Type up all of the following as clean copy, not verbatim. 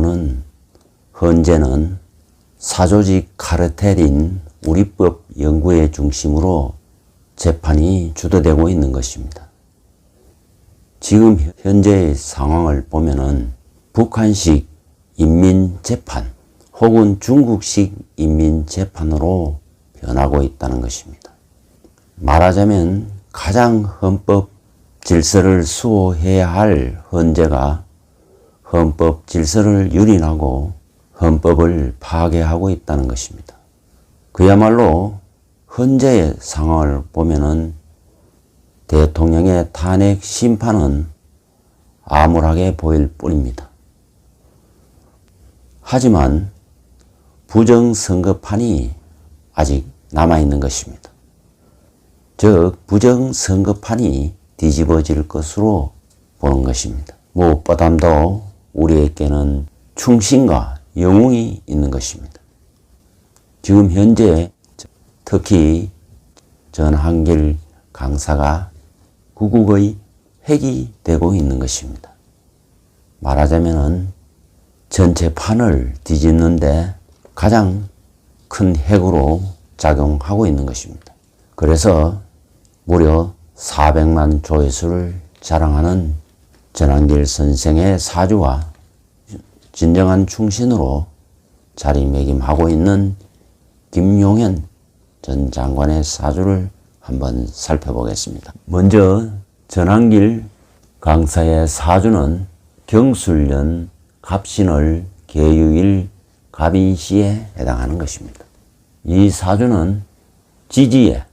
경우는 현재는 사조직 카르텔인 우리법 연구의 중심으로 재판이 주도되고 있는 것입니다. 지금 현재의 상황을 보면은 북한식 인민재판 혹은 중국식 인민재판으로 변하고 있다는 것입니다. 말하자면 가장 헌법 질서를 수호해야 할 헌재가 헌법 질서를 유린하고 헌법을 파괴하고 있다는 것입니다. 그야말로 현재의 상황을 보면은 대통령의 탄핵 심판은 암울하게 보일 뿐입니다. 하지만 부정선거판이 아직 남아있는 것입니다. 즉 부정선거판이 뒤집어질 것으로 보는 것입니다. 무엇보다도 우리에게는 충신과 영웅이 있는 것입니다. 지금 현재 특히 전한길 강사가 구국의 핵이 되고 있는 것입니다. 말하자면 전체 판을 뒤집는데 가장 큰 핵으로 작용하고 있는 것입니다. 그래서 무려 400만 조회수를 자랑하는 전한길 선생의 사주와 진정한 충신으로 자리매김하고 있는 김용현 전 장관의 사주를 한번 살펴보겠습니다. 먼저 전한길 강사의 사주는 경술년 갑신월 계유일 갑인시에 해당하는 것입니다. 이 사주는 지지에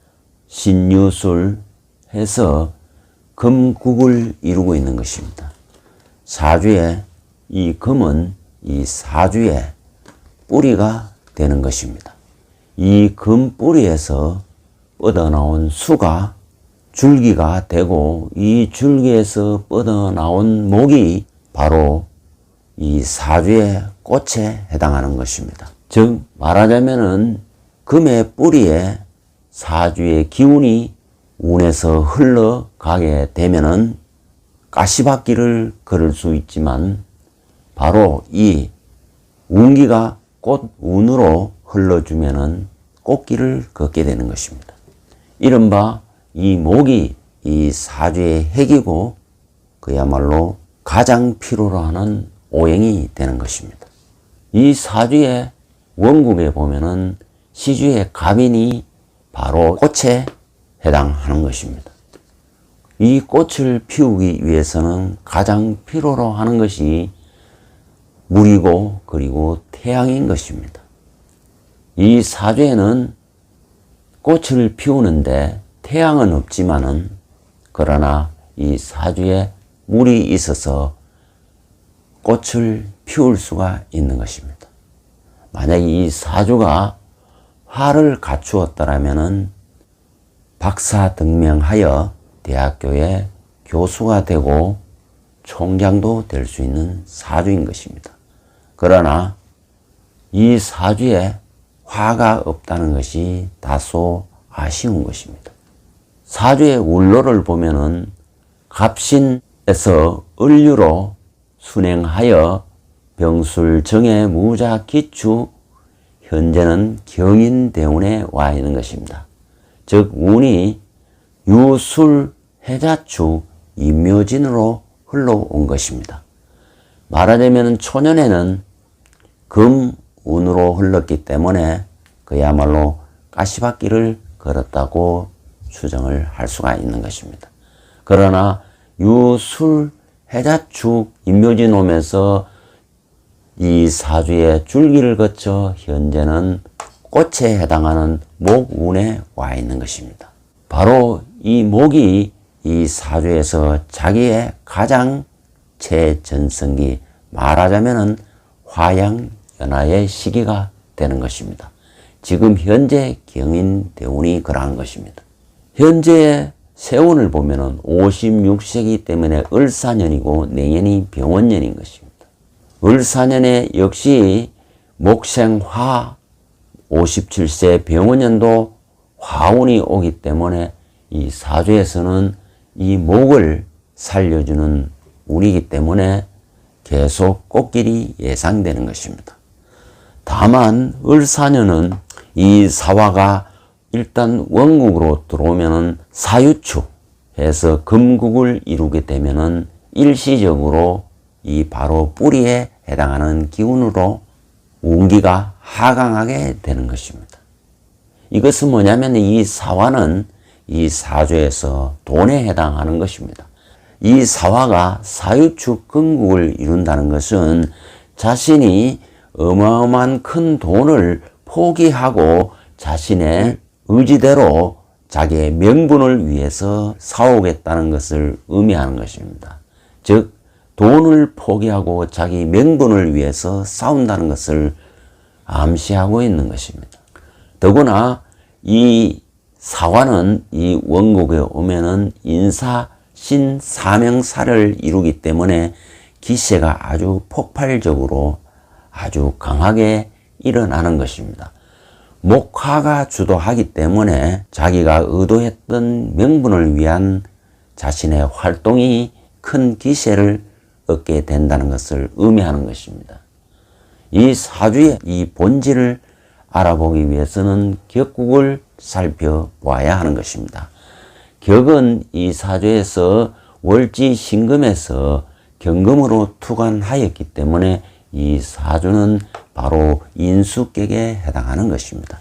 신유술 해서 금국을 이루고 있는 것입니다. 사주에 이 금은 이 사주의 뿌리가 되는 것입니다. 이 금 뿌리에서 뻗어나온 수가 줄기가 되고 이 줄기에서 뻗어나온 목이 바로 이 사주의 꽃에 해당하는 것입니다. 즉 말하자면은 금의 뿌리에 사주의 기운이 운에서 흘러가게 되면은 가시밭길을 걸을 수 있지만 바로 이 운기가 꽃 운으로 흘러주면은 꽃길을 걷게 되는 것입니다. 이른바 이 목이 이 사주의 핵이고 그야말로 가장 필요로 하는 오행이 되는 것입니다. 이 사주의 원국에 보면은 시주의 갑인이 바로 꽃에 해당하는 것입니다. 이 꽃을 피우기 위해서는 가장 필요로 하는 것이 물이고 그리고 태양인 것입니다. 이 사주에는 꽃을 피우는데 태양은 없지만은 그러나 이 사주에 물이 있어서 꽃을 피울 수가 있는 것입니다. 만약에 이 사주가 화를 갖추었더라면은 박사등명하여 대학교의 교수가 되고 총장도 될 수 있는 사주인 것입니다. 그러나 이 사주에 화가 없다는 것이 다소 아쉬운 것입니다. 사주의 울로를 보면은 갑신에서 을류로 순행하여 병술 정해 무자 기추 현재는 경인대운에 와 있는 것입니다. 즉 운이 유술 해자축 임묘진으로 흘러온 것입니다. 말하자면 초년에는 금 운으로 흘렀기 때문에 그야말로 가시밭길을 걸었다고 추정을 할 수가 있는 것입니다. 그러나 유술 해자축 임묘진 오면서 이 사주의 줄기를 거쳐 현재는 꽃에 해당하는 목운에 와 있는 것입니다. 바로 이 목이 이 사주에서 자기의 가장 최전성기 말하자면은 화양연화의 시기가 되는 것입니다. 지금 현재 경인대운이 그러한 것입니다. 현재 세운을 보면은 56세기 때문에 을사년이고 내년이 병원년인 것입니다. 을사년에 역시 목생화 57세 병원년도 화운이 오기 때문에 이 사주에서는 이 목을 살려주는 운이기 때문에 계속 꽃길이 예상되는 것입니다. 다만 을사년은 이 사화가 일단 원국으로 들어오면은 사유축해서 금국을 이루게 되면은 일시적으로 이 바로 뿌리에 해당하는 기운으로 운기가 하강하게 되는 것입니다. 이것은 뭐냐면 이 사화는 이 사주에서 돈에 해당하는 것입니다. 이 사화가 사유축 금국을 이룬다는 것은 자신이 어마어마한 큰 돈을 포기하고 자신의 의지대로 자기의 명분을 위해서 싸우겠다는 것을 의미하는 것입니다. 즉 돈을 포기하고 자기 명분을 위해서 싸운다는 것을 암시하고 있는 것입니다. 더구나 이 사화는 이 원국에 오면은 인사, 신, 사명사를 이루기 때문에 기세가 아주 폭발적으로 아주 강하게 일어나는 것입니다. 목화가 주도하기 때문에 자기가 의도했던 명분을 위한 자신의 활동이 큰 기세를 얻게 된다는 것을 의미하는 것입니다. 이 사주의 이 본질을 알아보기 위해서는 격국을 살펴보아야 하는 것입니다. 격은 이 사주에서 월지 신금에서 경금으로 투관하였기 때문에 이 사주는 바로 인수격에 해당하는 것입니다.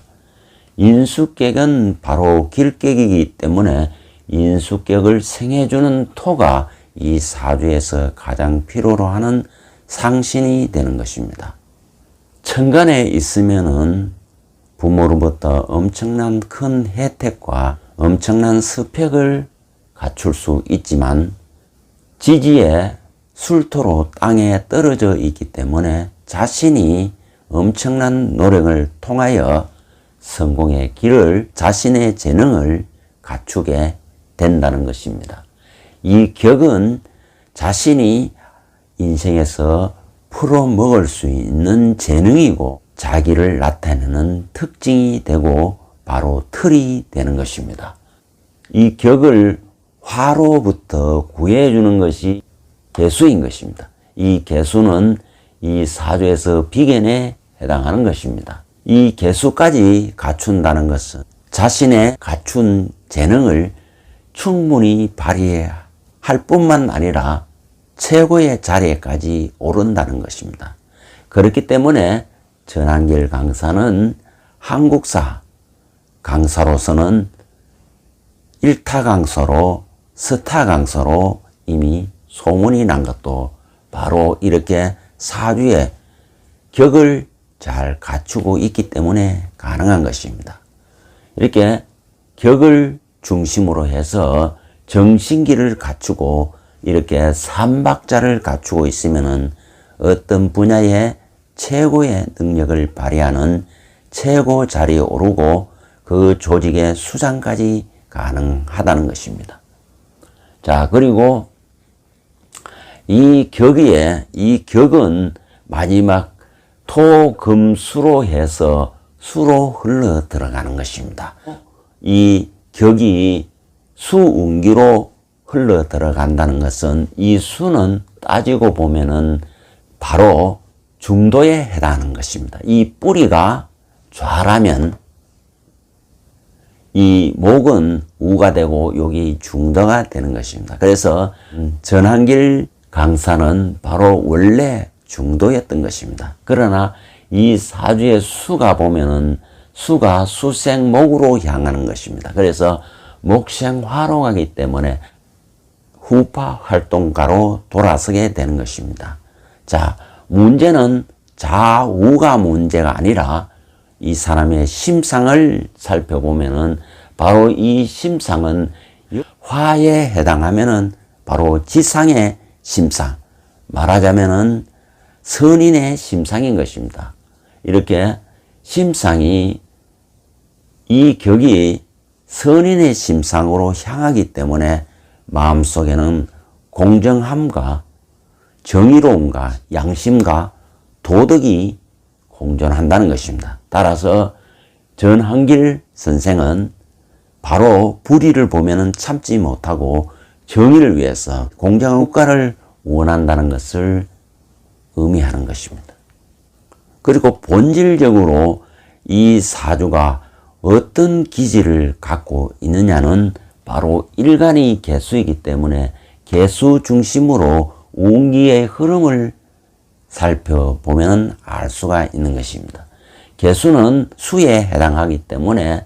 인수격은 바로 길격이기 때문에 인수격을 생해주는 토가 이 사주에서 가장 필요로 하는 상신이 되는 것입니다. 천간에 있으면은 부모로부터 엄청난 큰 혜택과 엄청난 스펙을 갖출 수 있지만 지지에 술토로 땅에 떨어져 있기 때문에 자신이 엄청난 노력을 통하여 성공의 길을 자신의 재능을 갖추게 된다는 것입니다. 이 격은 자신이 인생에서 풀어먹을 수 있는 재능이고 자기를 나타내는 특징이 되고 바로 틀이 되는 것입니다. 이 격을 화로부터 구해주는 것이 개수인 것입니다. 이 개수는 이 사주에서 비견에 해당하는 것입니다. 이 개수까지 갖춘다는 것은 자신의 갖춘 재능을 충분히 발휘할 뿐만 아니라 최고의 자리에까지 오른다는 것입니다. 그렇기 때문에 전한길 강사는 한국사 강사로서는 1타 강사로 스타 강사로 이미 소문이 난 것도 바로 이렇게 사주의 격을 잘 갖추고 있기 때문에 가능한 것입니다. 이렇게 격을 중심으로 해서 정신기를 갖추고 이렇게 삼박자를 갖추고 있으면은 어떤 분야에 최고의 능력을 발휘하는 최고 자리에 오르고 그 조직의 수장까지 가능하다는 것입니다. 자, 그리고 이 격은 마지막 토, 금, 수로 해서 수로 흘러 들어가는 것입니다. 이 격이 수운기로 흘러 들어간다는 것은 이 수는 따지고 보면은 바로 중도에 해당하는 것입니다. 이 뿌리가 좌라면 이 목은 우가 되고 여기 중도가 되는 것입니다. 그래서 전한길 강사는 바로 원래 중도였던 것입니다. 그러나 이 사주의 수가 보면은 수가 수생목으로 향하는 것입니다. 그래서 목생화로하기 때문에 후파 활동가로 돌아서게 되는 것입니다. 자, 문제는 좌우가 문제가 아니라 이 사람의 심상을 살펴보면은 바로 이 심상은 화에 해당하면은 바로 지상의 심상, 말하자면은 선인의 심상인 것입니다. 이렇게 심상이 이 격이 선인의 심상으로 향하기 때문에 마음속에는 공정함과 정의로움과 양심과 도덕이 공존한다는 것입니다. 따라서 전한길 선생은 바로 불의를 보면은 참지 못하고 정의를 위해서 공정한 국가를 원한다는 것을 의미하는 것입니다. 그리고 본질적으로 이 사주가 어떤 기질을 갖고 있느냐는 바로 일간이 개수이기 때문에 개수 중심으로 운기의 흐름을 살펴보면 알 수가 있는 것입니다. 개수는 수에 해당하기 때문에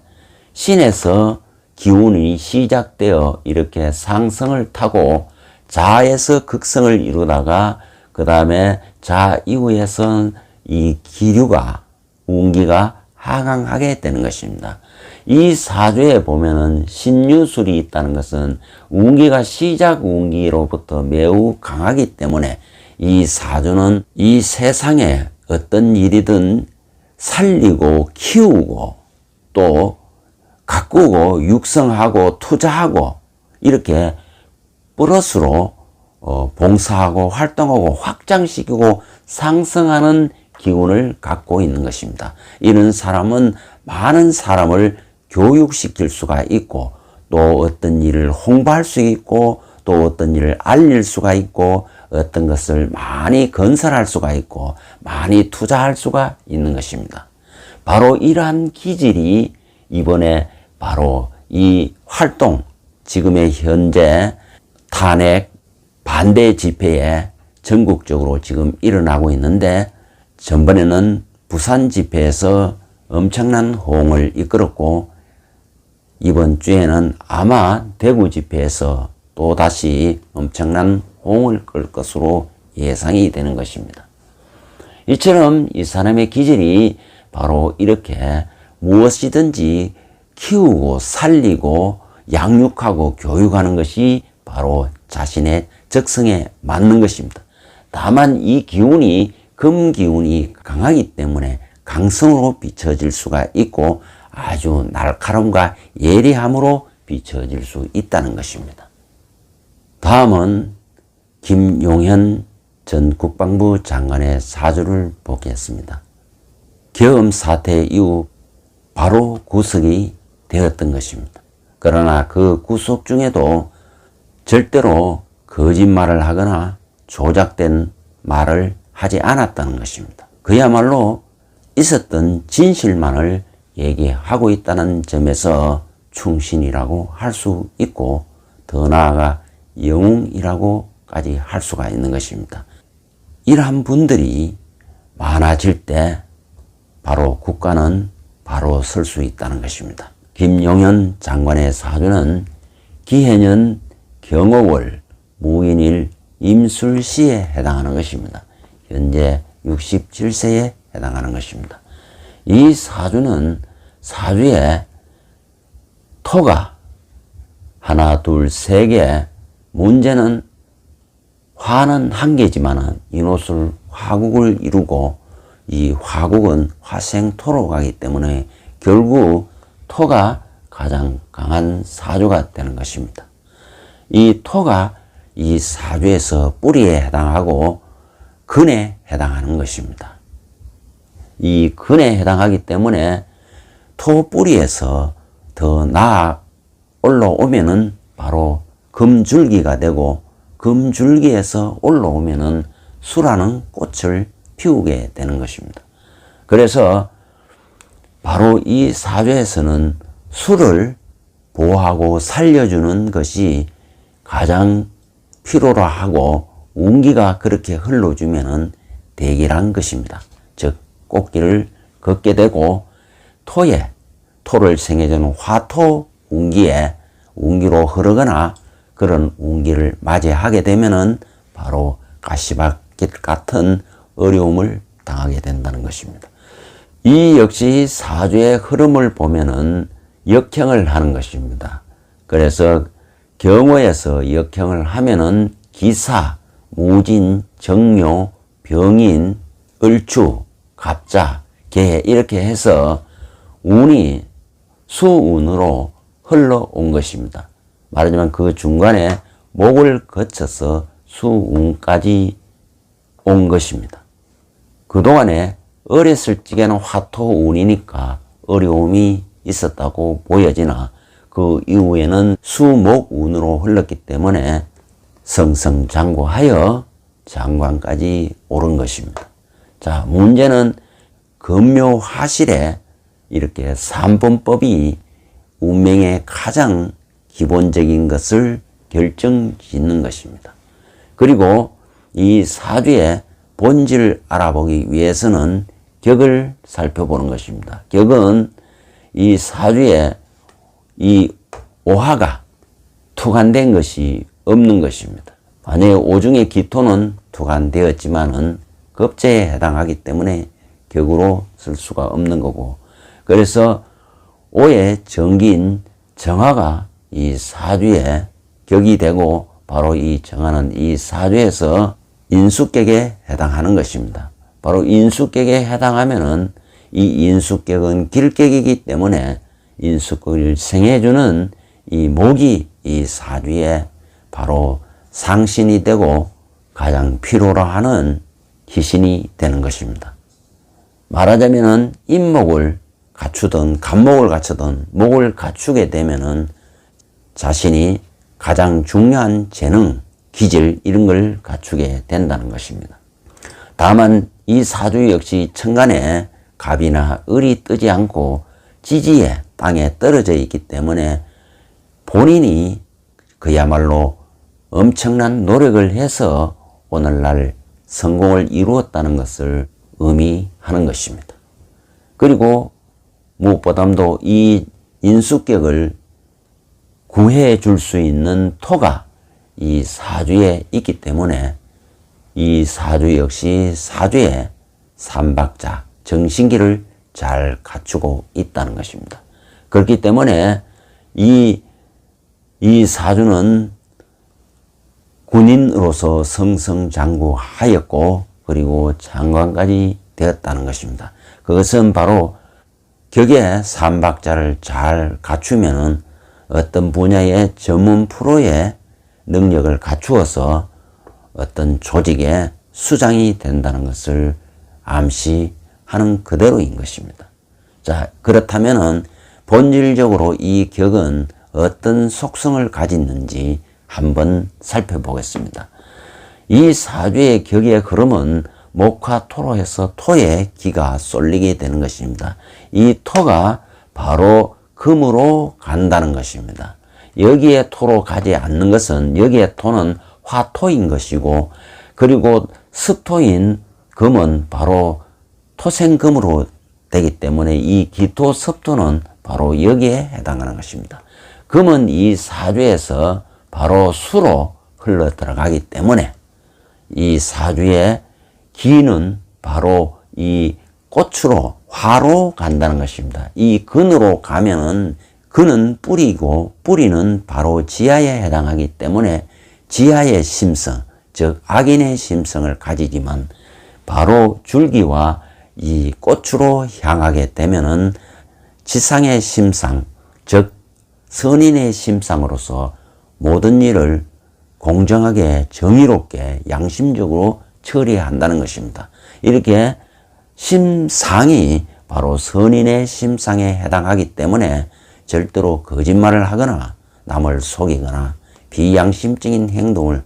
신에서 기운이 시작되어 이렇게 상승을 타고 자에서 극성을 이루다가 그 다음에 자 이후에선 이 기류가 운기가 하강하게 되는 것입니다. 이 사주에 보면은 신유술이 있다는 것은 운기가 시작 운기로부터 매우 강하기 때문에 이 사주는 이 세상에 어떤 일이든 살리고 키우고 또 가꾸고 육성하고 투자하고 이렇게 플러스로 봉사하고 활동하고 확장시키고 상승하는 기운을 갖고 있는 것입니다. 이런 사람은 많은 사람을 교육시킬 수가 있고 또 어떤 일을 홍보할 수 있고 또 어떤 일을 알릴 수가 있고 어떤 것을 많이 건설할 수가 있고 많이 투자할 수가 있는 것입니다. 바로 이러한 기질이 이번에 바로 이 활동, 지금의 현재 탄핵 반대 집회에 전국적으로 지금 일어나고 있는데 전번에는 부산 집회에서 엄청난 호응을 이끌었고 이번 주에는 아마 대구 집회에서 또다시 엄청난 호응을 끌 것으로 예상이 되는 것입니다. 이처럼 이 사람의 기질이 바로 이렇게 무엇이든지 키우고 살리고 양육하고 교육하는 것이 바로 자신의 적성에 맞는 것입니다. 다만 이 기운이 금기운이 강하기 때문에 강성으로 비춰질 수가 있고 아주 날카로움과 예리함으로 비춰질 수 있다는 것입니다. 다음은 김용현 전 국방부 장관의 사주를 보겠습니다. 계엄 사태 이후 바로 구속이 되었던 것입니다. 그러나 그 구속 중에도 절대로 거짓말을 하거나 조작된 말을 하지 않았다는 것입니다. 그야말로 있었던 진실만을 얘기하고 있다는 점에서 충신이라고 할 수 있고 더 나아가 영웅이라고까지 할 수가 있는 것입니다. 이러한 분들이 많아질 때 바로 국가는 바로 설 수 있다는 것입니다. 김용현 장관의 사주는 기해년 경호월 무인일 임술시에 해당하는 것입니다. 현재 67세에 해당하는 것입니다. 이 사주는 사주에 토가 하나, 둘, 세 개, 문제는 화는 한 개지만 인호술 화국을 이루고 이 화국은 화생토로 가기 때문에 결국 토가 가장 강한 사주가 되는 것입니다. 이 토가 이 사주에서 뿌리에 해당하고 근에 해당하는 것입니다. 이 근에 해당하기 때문에 토 뿌리에서 더 나아 올라오면은 바로 금줄기가 되고 금줄기에서 올라오면은 수라는 꽃을 피우게 되는 것입니다. 그래서 바로 이 사주에서는 수를 보호하고 살려주는 것이 가장 필요로 하고 운기가 그렇게 흘러주면은 대기란 것입니다. 즉 꽃길을 걷게 되고 토를 생해주는 화토 운기에 운기로 흐르거나 그런 운기를 맞이하게 되면은 바로 가시밭길 같은 어려움을 당하게 된다는 것입니다. 이 역시 사주의 흐름을 보면은 역행을 하는 것입니다. 그래서 경호에서 역행을 하면은 기사, 무진, 정묘, 병인, 을주, 갑자, 개 이렇게 해서 운이 수운으로 흘러온 것입니다. 말하자면 그 중간에 목을 거쳐서 수운까지 온 것입니다. 그동안에 어렸을 적에는 화토운이니까 어려움이 있었다고 보여지나 그 이후에는 수목운으로 흘렀기 때문에 성성장구하여 장관까지 오른 것입니다. 자, 문제는 금묘화실에 이렇게 삼분법이 운명의 가장 기본적인 것을 결정짓는 것입니다. 그리고 이 사주의 본질을 알아보기 위해서는 격을 살펴보는 것입니다. 격은 이 사주에 이 오화가 투간된 것이 없는 것입니다. 만약에 오중의 기토는 투간되었지만은 급제에 해당하기 때문에 격으로 쓸 수가 없는 거고, 그래서 오의 정기인 정화가 이 사주에 격이 되고, 바로 이 정화는 이 사주에서 인수격에 해당하는 것입니다. 바로 인수격에 해당하면은 이 인수격은 길격이기 때문에 인수격을 생해주는 이 목이 이 사주에 바로 상신이 되고 가장 필요로 하는 기신이 되는 것입니다. 말하자면은 인목을 갖추든 간목을 갖추든 목을 갖추게 되면은 자신이 가장 중요한 재능, 기질 이런 걸 갖추게 된다는 것입니다. 다만 이 사주 역시 천간에 갑이나 을이 뜨지 않고 지지에 땅에 떨어져 있기 때문에 본인이 그야말로 엄청난 노력을 해서 오늘날 성공을 이루었다는 것을 의미하는 것입니다. 그리고 무엇보다도 이 인수격을 구해 줄 수 있는 토가 이 사주에 있기 때문에 이 사주 역시 사주에 삼박자, 정신기를 잘 갖추고 있다는 것입니다. 그렇기 때문에 이 사주는 군인으로서 승승장구하였고 그리고 장관까지 되었다는 것입니다. 그것은 바로 격의 삼박자를 잘 갖추면은 어떤 분야의 전문 프로의 능력을 갖추어서 어떤 조직의 수장이 된다는 것을 암시하는 그대로인 것입니다. 자, 그렇다면은 본질적으로 이 격은 어떤 속성을 가졌는지 한번 살펴보겠습니다. 이 사주의 격의 흐름은 목화 토로 해서 토의 기가 쏠리게 되는 것입니다. 이 토가 바로 금으로 간다는 것입니다. 여기에 토로 가지 않는 것은 여기에 토는 화토인 것이고, 그리고 습토인 금은 바로 토생금으로 되기 때문에 이 기토 습토는 바로 여기에 해당하는 것입니다. 금은 이 사주에서 바로 수로 흘러 들어가기 때문에 이 사주의 기는 바로 이 꽃으로 화로 간다는 것입니다. 이 근으로 가면은 근은 뿌리고 뿌리는 바로 지하에 해당하기 때문에 지하의 심성, 즉 악인의 심성을 가지지만 바로 줄기와 이 꽃으로 향하게 되면은 지상의 심상, 즉 선인의 심상으로서 모든 일을 공정하게 정의롭게 양심적으로 처리한다는 것입니다. 이렇게 심상이 바로 선인의 심상에 해당하기 때문에 절대로 거짓말을 하거나 남을 속이거나 비양심적인 행동을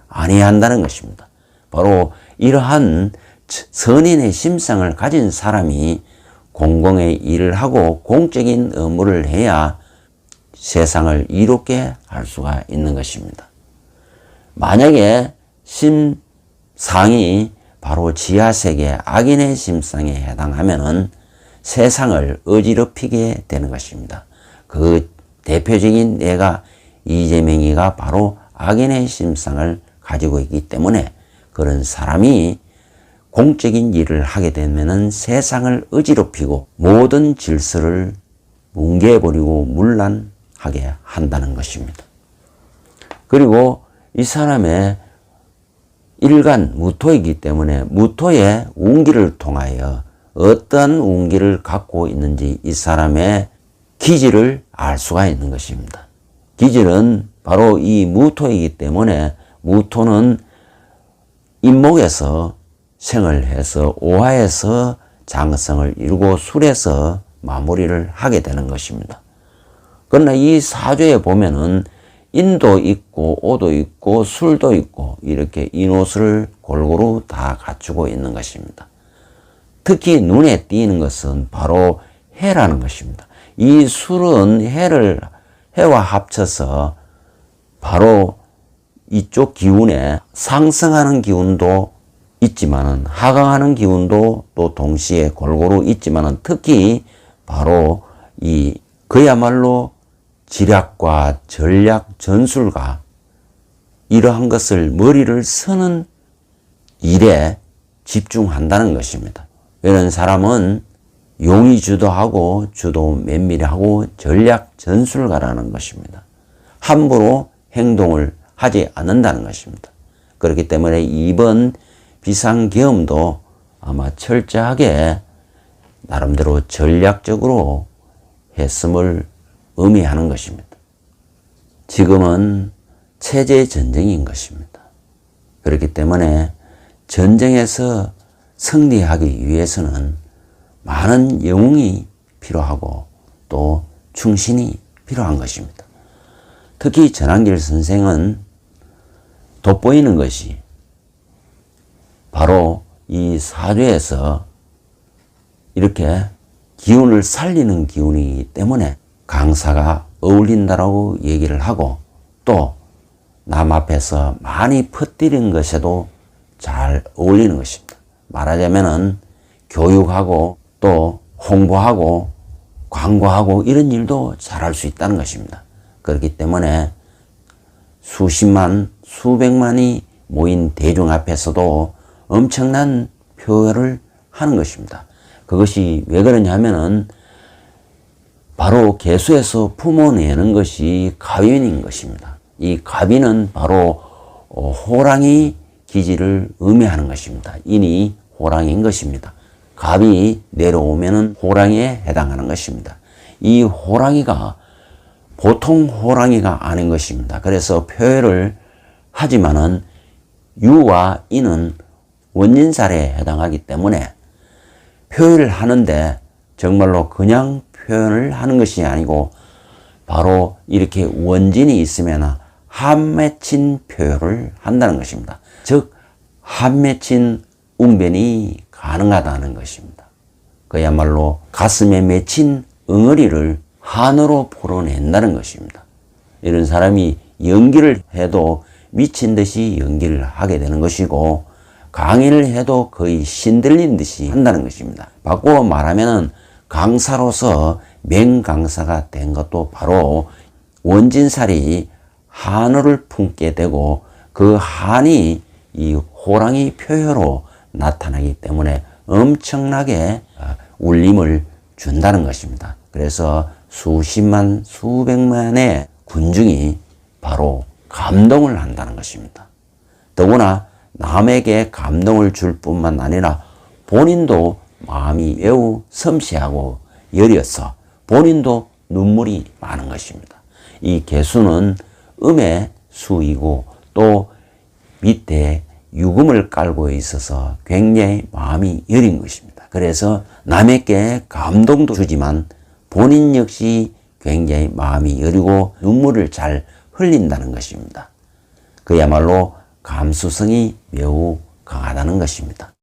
아니한다는 것입니다. 바로 이러한 선인의 심상을 가진 사람이 공공의 일을 하고 공적인 업무를 해야 세상을 이롭게 할 수가 있는 것입니다. 만약에 심상이 바로 지하세계 악인의 심상에 해당하면은 세상을 어지럽히게 되는 것입니다. 그 대표적인 예가 이재명이가 바로 악인의 심상을 가지고 있기 때문에 그런 사람이 공적인 일을 하게 되면은 세상을 어지럽히고 모든 질서를 뭉개버리고 문란하게 한다는 것입니다. 그리고 이 사람의 일간 무토이기 때문에 무토의 운기를 통하여 어떤 운기를 갖고 있는지 이 사람의 기질을 알 수가 있는 것입니다. 기질은 바로 이 무토이기 때문에 무토는 인목에서 생을 해서 오화에서 장성을 이루고 술에서 마무리를 하게 되는 것입니다. 그러나 이 사주에 보면은 인도 있고 오도 있고 술도 있고 이렇게 인옷을 골고루 다 갖추고 있는 것입니다. 특히 눈에 띄는 것은 바로 해라는 것입니다. 이 술은 해와 합쳐서 바로 이쪽 기운에 상승하는 기운도 있지만은 하강하는 기운도 또 동시에 골고루 있지만은 특히 바로 그야말로 지략과 전략, 전술가 이러한 것을 머리를 쓰는 일에 집중한다는 것입니다. 이런 사람은 용이 주도하고 주도 면밀하고 전략 전술가라는 것입니다. 함부로 행동을 하지 않는다는 것입니다. 그렇기 때문에 이번 비상계엄도 아마 철저하게 나름대로 전략적으로 했음을 의미하는 것입니다. 지금은 체제 전쟁인 것입니다. 그렇기 때문에 전쟁에서 승리하기 위해서는 많은 영웅이 필요하고 또 충신이 필요한 것입니다. 특히 전한길 선생은 돋보이는 것이 바로 이 사주에서 이렇게 기운을 살리는 기운이기 때문에 강사가 어울린다라고 얘기를 하고 또 남 앞에서 많이 퍼뜨리는 것에도 잘 어울리는 것입니다. 말하자면은 교육하고 또 홍보하고 광고하고 이런 일도 잘할 수 있다는 것입니다. 그렇기 때문에 수십만, 수백만이 모인 대중 앞에서도 엄청난 표현을 하는 것입니다. 그것이 왜 그러냐면은 바로 개수에서 품어내는 것이 가위인 것입니다. 이 가위는 바로 호랑이 기질을 의미하는 것입니다. 인이 호랑이인 것입니다. 갑이 내려오면은 호랑이에 해당하는 것입니다. 이 호랑이가 보통 호랑이가 아닌 것입니다. 그래서 표현을 하지만은 유와 인은 원진살에 해당하기 때문에 표현을 하는데 정말로 그냥 표현을 하는 것이 아니고 바로 이렇게 원진이 있으면 한 맺힌 표현을 한다는 것입니다. 즉 한 맺힌 웅변이 가능하다는 것입니다. 그야말로 가슴에 맺힌 응어리를 한으로 풀어낸다는 것입니다. 이런 사람이 연기를 해도 미친 듯이 연기를 하게 되는 것이고 강의를 해도 거의 신들린 듯이 한다는 것입니다. 바꾸어 말하면은 강사로서 맹강사가 된 것도 바로 원진살이 한어를 품게 되고 그 한이 이 호랑이 표현으로 나타나기 때문에 엄청나게 울림을 준다는 것입니다. 그래서 수십만, 수백만의 군중이 바로 감동을 한다는 것입니다. 더구나 남에게 감동을 줄 뿐만 아니라 본인도 마음이 매우 섬세하고 여려서 본인도 눈물이 많은 것입니다. 이 개수는 음의 수이고 또 밑에 유금을 깔고 있어서 굉장히 마음이 여린 것입니다. 그래서 남에게 감동도 주지만 본인 역시 굉장히 마음이 여리고 눈물을 잘 흘린다는 것입니다. 그야말로 감수성이 매우 강하다는 것입니다.